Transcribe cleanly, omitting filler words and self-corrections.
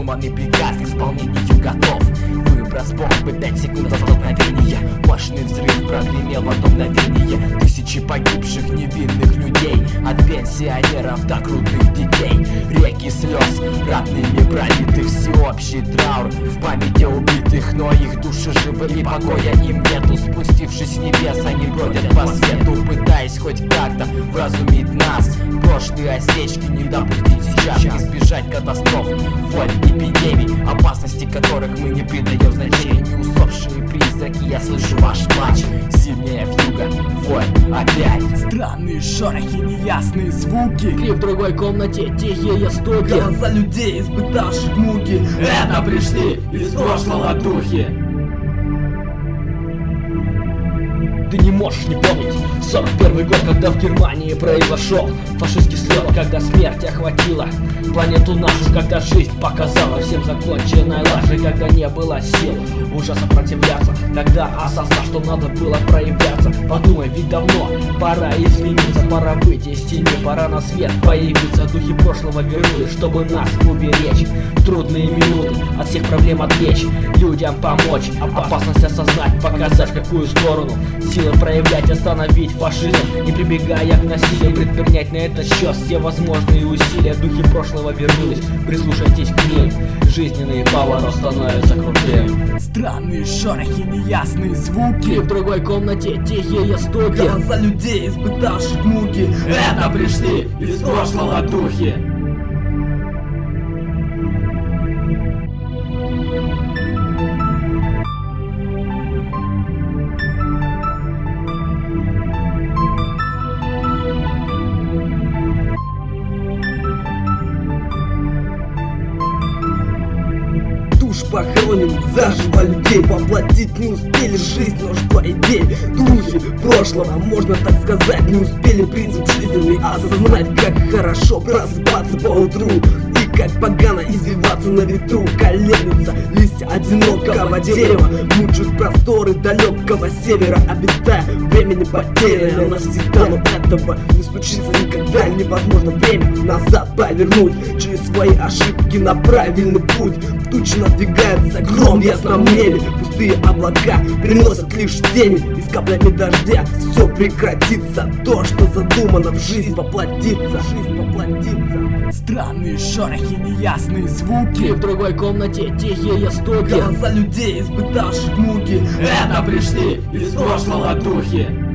продуманный приказ к исполнению готов. Выброс бомбы, 5 секунд до столкновения. Мощный взрыв прогремел в одно мгновение. Тысячи погибших невинных людей, от пенсионеров до крупных детей. Реки слез родными пролитых, всеобщий траур в памяти убитых, но их души живы и покоя им нету. Спустившись с небес, они бродят по свету, пытаясь хоть как-то вразумить нас. Прошлые осечки не допустить сейчас, избежать катастроф, войн, эпидемий, опасности которых мы не придаем значения. Усопшие призраки, я слышу ваш плач. Сильнее вьюга, войн опять. Странные шорохи, неясные звуки. Крик в другой комнате, тихие стуки. Голоса людей, испытавших муки. Это пришли из прошлого духи. Ты не можешь не помнить 41 год, когда в Германии произошел фашистский слет, когда смерть охватила планету нашу, когда жизнь показала всем законченной лажей, когда не было сил уже сопротивляться, когда осознал, что надо было проявляться. Подумай, ведь давно пора измениться, пора выйти из тени, пора на свет появиться. Духи прошлого вернулись, чтобы нас уберечь, трудные минуты от всех проблем отвлечь, людям помочь, опасность осознать, показать в какую сторону, силы проявлять, остановить фашизм, не прибегая к насилию, предпринять на этот счет все возможные усилия. Духи прошлого вернулись, прислушайтесь к ним, жизненный поворот становится крутым. Странные шорохи, неясные звуки. В другой комнате тихие стуки. Голоса людей, испытавших муки. Это пришли из прошлого духи. Душ похоронен заживо, людей воплотить не успели, жизнь нож идей. Духи прошлого, можно так сказать, не успели принцип жизненный осознать, как хорошо просыпаться по утру и как погано извиваться на ветру. Колеблются листья одинокого дерева, мучают просторы далекого севера, обитая времени потерянное навсегда. Но этого не случится никогда, невозможно время назад повернуть, через свои ошибки на правильный путь. Тучи надвигается, гром в ясном небе, пустые облака приносят лишь тени, и с каплями дождя все прекратится. То, что задумано в жизнь воплотится, Странные шорохи, неясные звуки. В другой комнате тихие стуки. Голоса людей, испытавших муки. Это пришли из прошлого духи.